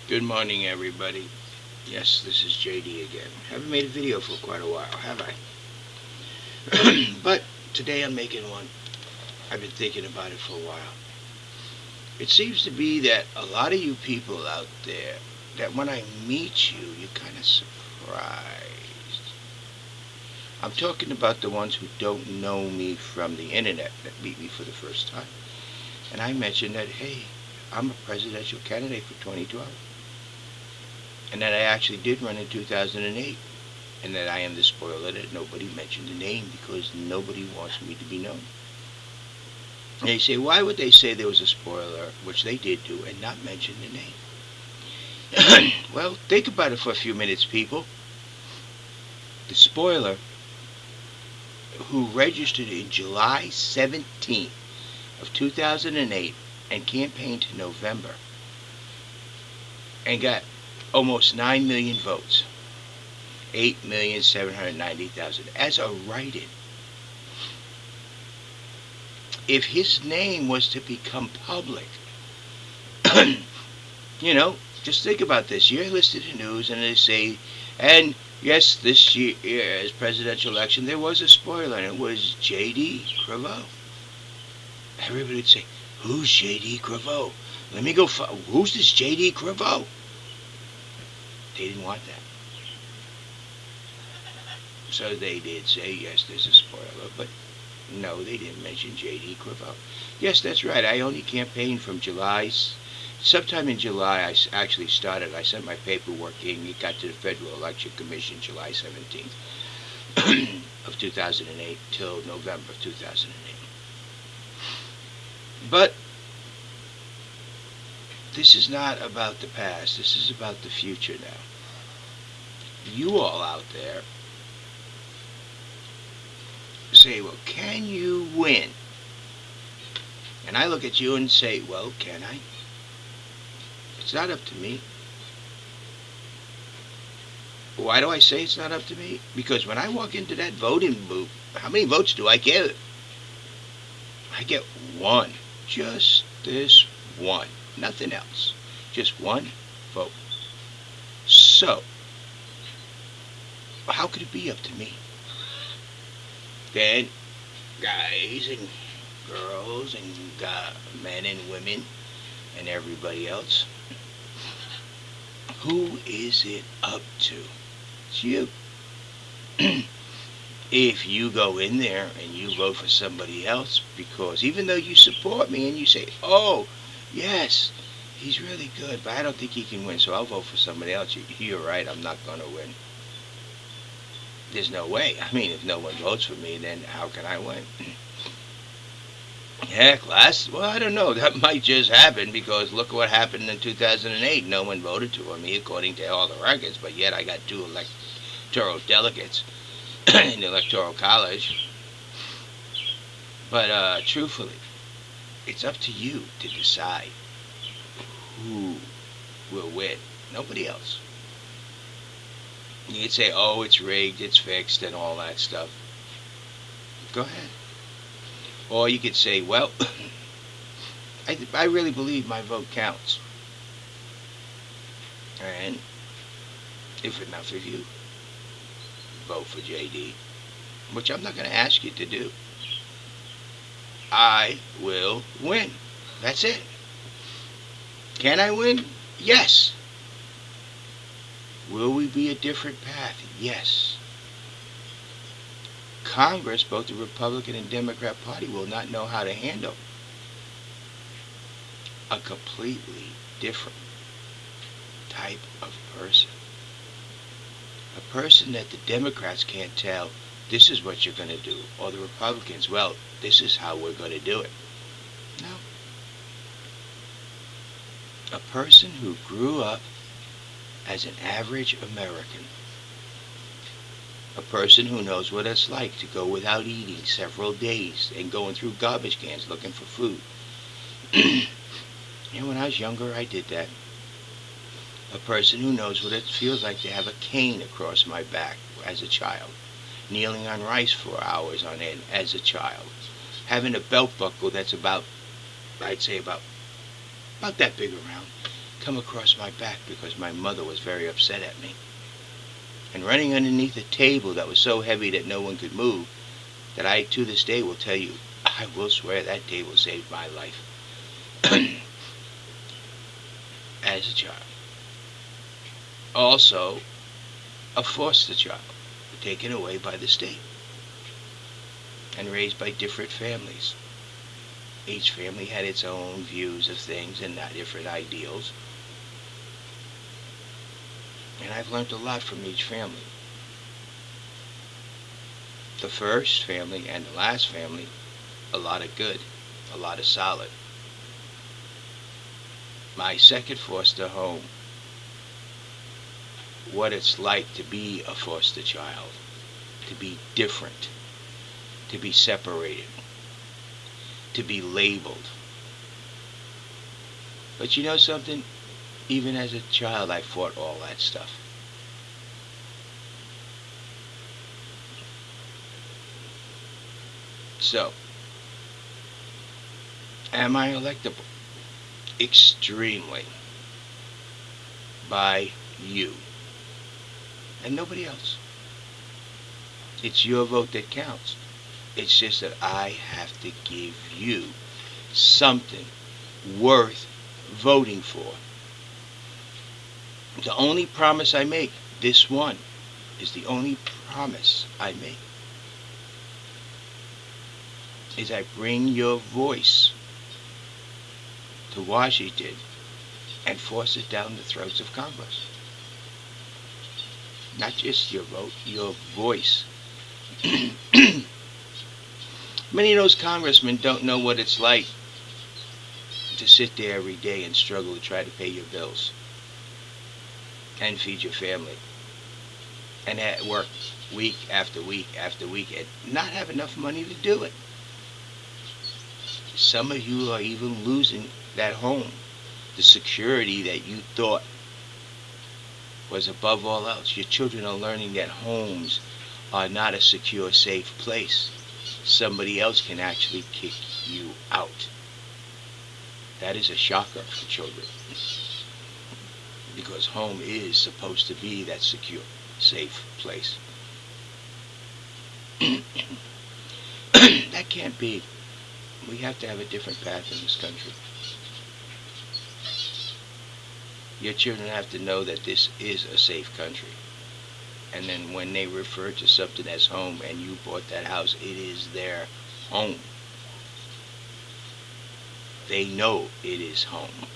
Good morning, everybody. Yes, this is JD again. Haven't made a video for quite a while, have I? But today I'm making one. I've been thinking about it for a while. It seems to be that a lot of you people out there, that when I meet you, you're kind of surprised. I'm talking about the ones who don't know me from the internet, that meet me for the first time. And I mentioned that, hey, I'm a presidential candidate for 2012. And that I actually did run in 2008, and that I am the spoiler that nobody mentioned the name because nobody wants me to be known. And they say, why would they say there was a spoiler, which they did do, and not mention the name? Well, think about it for a few minutes, people. The spoiler, who registered in July 17th of 2008 and campaigned to November, and got almost 9 million votes, 8,790,000 as a write-in. If his name was to become public, just think about this. You're listed in news and they say, and yes, this year's presidential election, there was a spoiler, and it was J.D. Creveau. Everybody would say, who's J.D. Creveau? Let me go who's this J.D. Creveau? They didn't want that. So they did say, yes, there's a spoiler, but no, they didn't mention J.D. Creveau. Yes, that's right. I only campaigned from July. Sometime in July, I actually started. I sent my paperwork in. It got to the Federal Election Commission July 17th of 2008 till November of 2008. But this is not about the past. This is about the future now. You all out there say, well, can you win? And I look at you and say, well, can I? It's not up to me. Why do I say it's not up to me? Because when I walk into that voting booth, how many votes do I get? I get one. Just this one. Nothing else. Just one vote. So, how could it be up to me? Then, guys and girls and men and women and everybody else, who is it up to? It's you. If you go in there and you vote for somebody else, because even though you support me and you say, oh, yes, he's really good, but I don't think he can win, so I'll vote for somebody else. You're right, I'm not going to win. There's no way. I mean, if no one votes for me, then how can I win? Heck, well, I don't know. That might just happen because look what happened in 2008. No one voted for me according to all the records, but yet I got 2 electoral delegates in the Electoral College. But truthfully, it's up to you to decide who will win. Nobody else. You could say, oh, it's rigged, it's fixed, and all that stuff. Go ahead. Or you could say, well, I really believe my vote counts. And if enough of you vote for JD, which I'm not going to ask you to do, I will win. That's it. Can I win? Yes. Will we be a different path? Yes. Congress, both the Republican and Democrat Party, will not know how to handle a completely different type of person. A person that the Democrats can't tell, this is what you're going to do, or the Republicans, well, this is how we're going to do it. No. A person who grew up as an average American. A person who knows what it's like to go without eating several days and going through garbage cans looking for food. When I was younger, I did that. A person who knows what it feels like to have a cane across my back as a child. Kneeling on rice for hours on end as a child. Having a belt buckle that's about that big around. come across my back because my mother was very upset at me. And running underneath a table that was so heavy that no one could move, that I to this day will tell you, I will swear that table saved my life. As a child. Also, a foster child, taken away by the state and raised by different families. Each family had its own views of things and different ideals. And I've learned a lot from each family. The first family and the last family, a lot of good, a lot of solid. My second foster home, what it's like to be a foster child, to be different, to be separated, to be labeled. But you know something? Even as a child, I fought all that stuff. So, am I electable? Extremely. By you. And nobody else. It's your vote that counts. It's just that I have to give you something worth voting for. The only promise I make, this one, is the only promise I make, is I bring your voice to Washington and force it down the throats of Congress. Not just your vote, your voice. Many of those congressmen don't know what it's like to sit there every day and struggle to try to pay your bills and feed your family and at work week after week after week and not have enough money to do it. Some of you are even losing that home, the security that you thought was above all else. Your children are learning that homes are not a secure, safe place. Somebody else can actually kick you out. That is a shocker for children, because home is supposed to be that secure, safe place. That can't be. We have to have a different path in this country. Your children have to know that this is a safe country. And then when they refer to something as home and you bought that house, it is their home. They know it is home.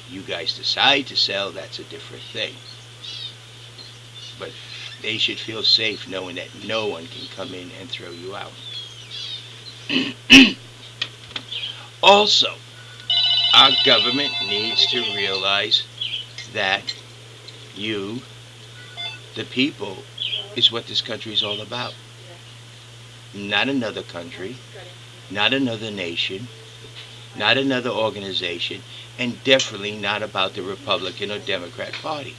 You guys decide to sell, that's a different thing. But they should feel safe knowing that no one can come in and throw you out. Also, our government needs to realize that you, the people, is what this country is all about. Not another country, not another nation, not another organization, and definitely not about the Republican or Democrat Party.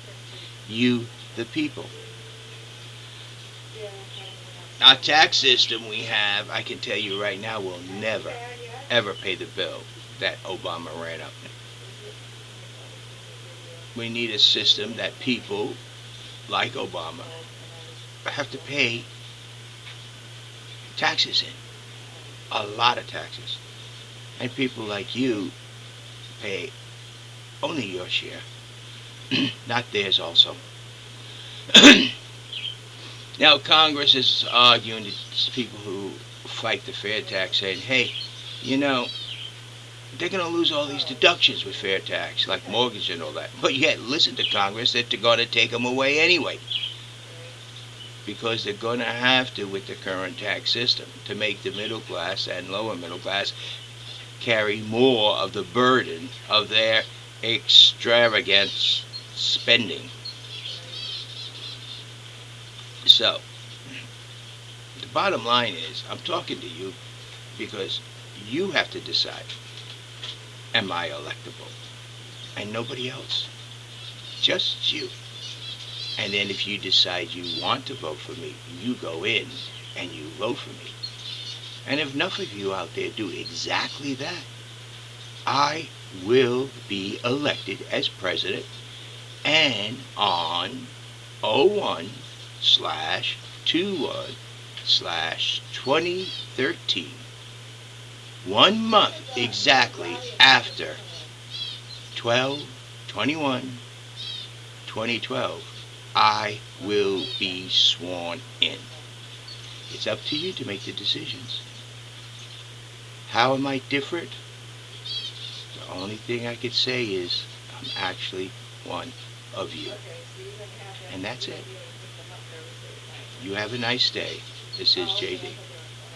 You, the people. Our tax system we have, I can tell you right now, will never, ever pay the bill that Obama ran up. We need a system that people like Obama have to pay taxes in. A lot of taxes. And people like you pay only your share, not theirs also. Now Congress is arguing to people who fight the fair tax, saying, hey, you know, they're going to lose all these deductions with fair tax, like mortgage and all that. But yet, listen to Congress, that they're going to take them away anyway. Because they're going to have to with the current tax system to make the middle class and lower middle class carry more of the burden of their extravagant spending. So, the bottom line is, I'm talking to you because you have to decide, am I electable? And nobody else. Just you. And then if you decide you want to vote for me, you go in and you vote for me. And if enough of you out there do exactly that, I will be elected as president, and on 01/21/2013, 1 month exactly after 12/21/2012, I will be sworn in. It's up to you to make the decisions. How am I different? The only thing I could say is I'm actually one of you. And that's it. You have a nice day. This is JD.